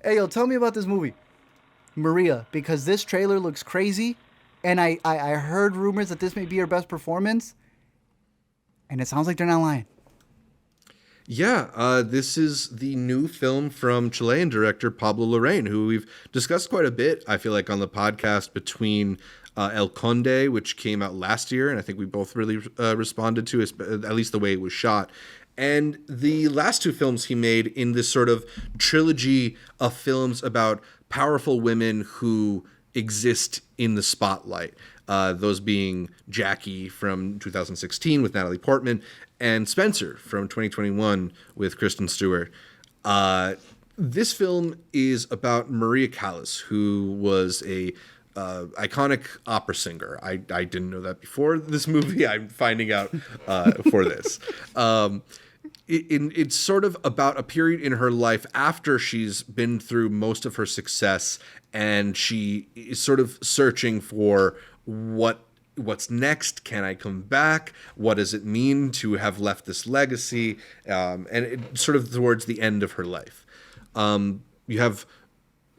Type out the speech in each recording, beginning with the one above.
Hey, yo, tell me about this movie, Maria, because this trailer looks crazy, and I heard rumors that this may be her best performance, and it sounds like they're not lying. Yeah, this is the new film from Chilean director Pablo Larrain, who we've discussed quite a bit, I feel like, on the podcast between El Conde, which came out last year, and I think we both really responded to, at least the way it was shot, and the last two films he made in this sort of trilogy of films about powerful women who exist in the spotlight. Those being Jackie from 2016 with Natalie Portman and Spencer from 2021 with Kristen Stewart. This film is about Maria Callas, who was a iconic opera singer. I didn't know that before this movie. I'm finding out for this. It's sort of about a period in her life after she's been through most of her success, and she is sort of searching for what's next. Can I come back? What does it mean to have left this legacy? And it, sort of towards the end of her life. You have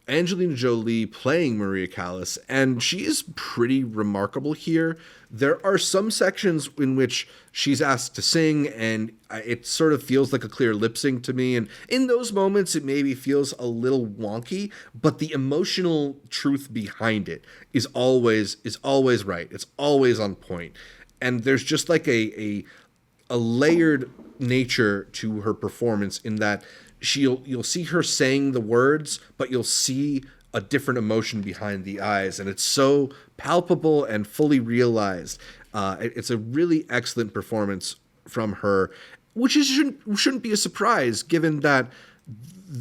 Angelina Jolie playing Maria Callas, and she is pretty remarkable here. There are some sections in which she's asked to sing, and it sort of feels like a clear lip sync to me. And in those moments, it maybe feels a little wonky, but the emotional truth behind it is always right. It's always on point. And there's just like a layered nature to her performance in that you'll see her saying the words, but you'll see a different emotion behind the eyes, and it's so palpable and fully realized. It's a really excellent performance from her, which shouldn't be a surprise given that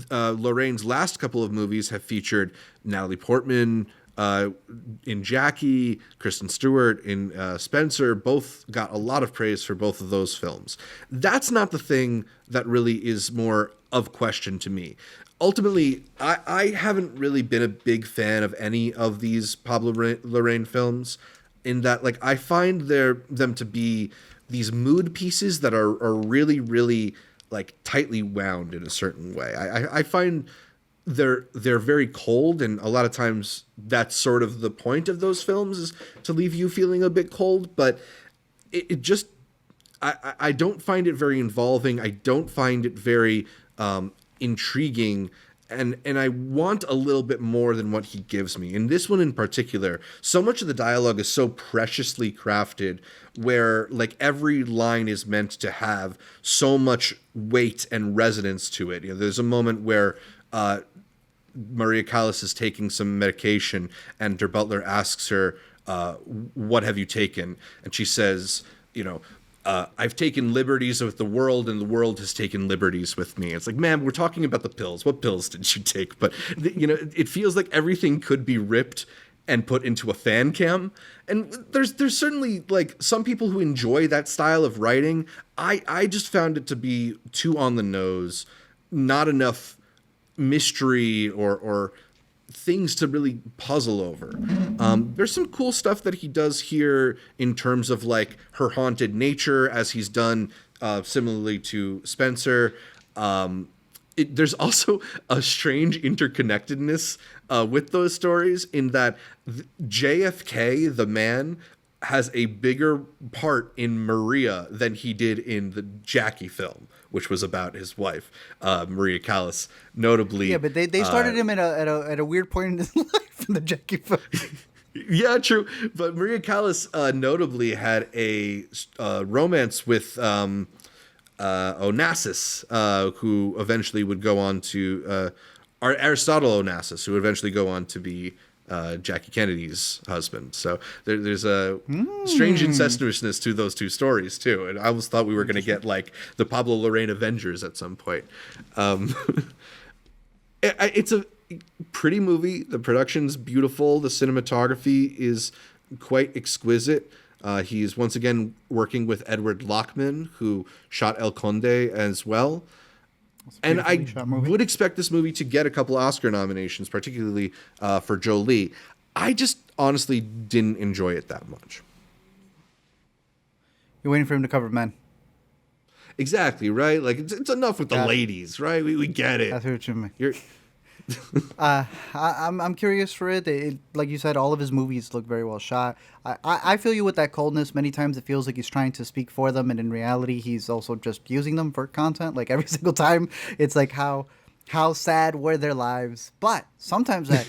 Lorraine's last couple of movies have featured Natalie Portman in Jackie, Kristen Stewart in Spencer. Both got a lot of praise for both of those films. That's not the thing that really is more of question to me. Ultimately, I haven't really been a big fan of any of these Pablo Larrain films, in that, like, I find them to be these mood pieces that are really, really, like, tightly wound in a certain way. I find they're very cold, and a lot of times that's sort of the point of those films, is to leave you feeling a bit cold, but it just, I don't find it very involving. I don't find it very intriguing, and I want a little bit more than what he gives me. In this one in particular, so much of the dialogue is so preciously crafted, where like every line is meant to have so much weight and resonance to it. You know, there's a moment where Maria Callas is taking some medication, and her butler asks her, what have you taken? And she says, I've taken liberties with the world, and the world has taken liberties with me. It's like, ma'am, we're talking about the pills. What pills did you take? But, it feels like everything could be ripped and put into a fan cam. And there's certainly, like, some people who enjoy that style of writing. I just found it to be too on the nose, not enough mystery or things to really puzzle over. There's some cool stuff that he does here in terms of like her haunted nature, as he's done similarly to Spencer. There's also a strange interconnectedness with those stories, in that JFK, the man, has a bigger part in Maria than he did in the Jackie film, which was about his wife, Maria Callas, notably. Yeah, but they started him at a weird point in his life in the Jackie film. Yeah, true. But Maria Callas notably had a romance with Onassis, who eventually would go on to Aristotle Onassis, who would eventually go on to be Jackie Kennedy's husband. So there's a strange incestuousness to those two stories too. And I almost thought we were going to get like the Pablo Larrain Avengers at some point. It's a pretty movie. The production's beautiful. The cinematography is quite exquisite. He's once again working with Edward Lockman, who shot El Conde as well. And I would expect this movie to get a couple Oscar nominations, particularly for Jolie. I just honestly didn't enjoy it that much. You're waiting for him to cover Men. Exactly, right? Like, it's enough with the ladies, right? We get it. That's what you mean. I'm curious for it. Like you said, all of his movies look very well shot. I feel you with that coldness. Many times it feels like he's trying to speak for them, and in reality, he's also just using them for content. Like every single time, it's like how sad were their lives. But sometimes that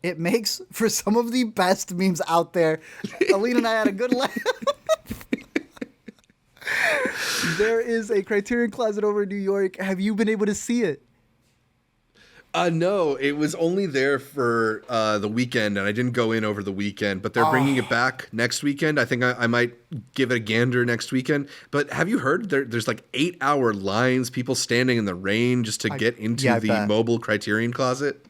it makes for some of the best memes out there. Alina and I had a good laugh. There is a Criterion Closet over in New York. Have you been able to see it? No, it was only there for the weekend, and I didn't go in over the weekend. But they're bringing it back next weekend. I think I might give it a gander next weekend. But have you heard there's like 8-hour lines, people standing in the rain just to get into the mobile Criterion Closet?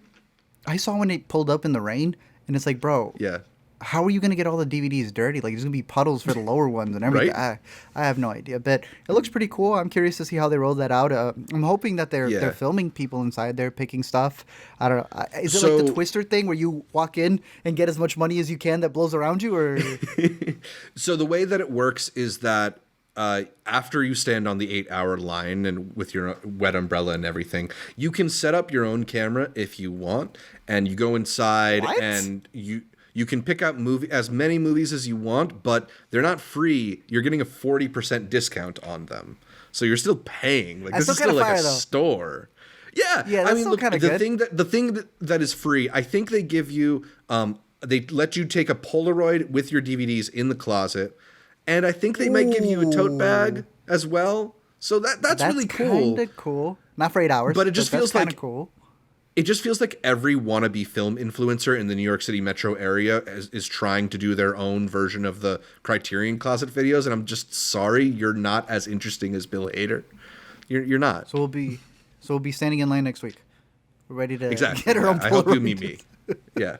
I saw when it pulled up in the rain, and it's like, bro, Yeah. how are you going to get all the DVDs dirty? Like, there's going to be puddles for the lower ones and everything. Right? I have no idea, but it looks pretty cool. I'm curious to see how they roll that out. I'm hoping that they're filming people inside there picking stuff. I don't know. Is it like the Twister thing where you walk in and get as much money as you can that blows around you? Or So the way that it works is that after you stand on the 8-hour line and with your wet umbrella and everything, you can set up your own camera if you want, and you go inside and you can pick out as many movies as you want, but they're not free. You're getting a 40% discount on them, so you're still paying. Like, this is still like a store. Yeah, yeah. That's I mean, look, the thing that is free, I think they give you. They let you take a Polaroid with your DVDs in the closet. And I think they might give you a tote bag as well. So that's really cool. Kind of cool. Not for 8 hours. But it just feels like cool. It just feels like every wannabe film influencer in the New York City metro area is trying to do their own version of the Criterion Closet videos. And I'm just sorry, you're not as interesting as Bill Hader. You're not. So we'll be standing in line next week. We're ready to exactly. get our own Polaroid. I hope you meet me. Yeah.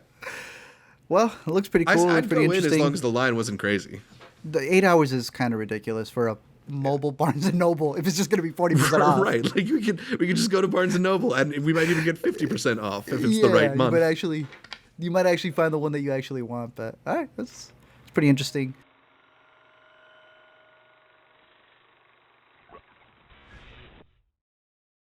Well, it looks pretty cool. I'd pretty go in interesting. as long as the line wasn't crazy. The 8 hours is kind of ridiculous for a mobile Barnes and Noble if it's just going to be 40% off. Right. Like we could just go to Barnes and Noble and we might even get 50% off if it's the right month. You might actually find the one that you actually want. But all right, it's pretty interesting.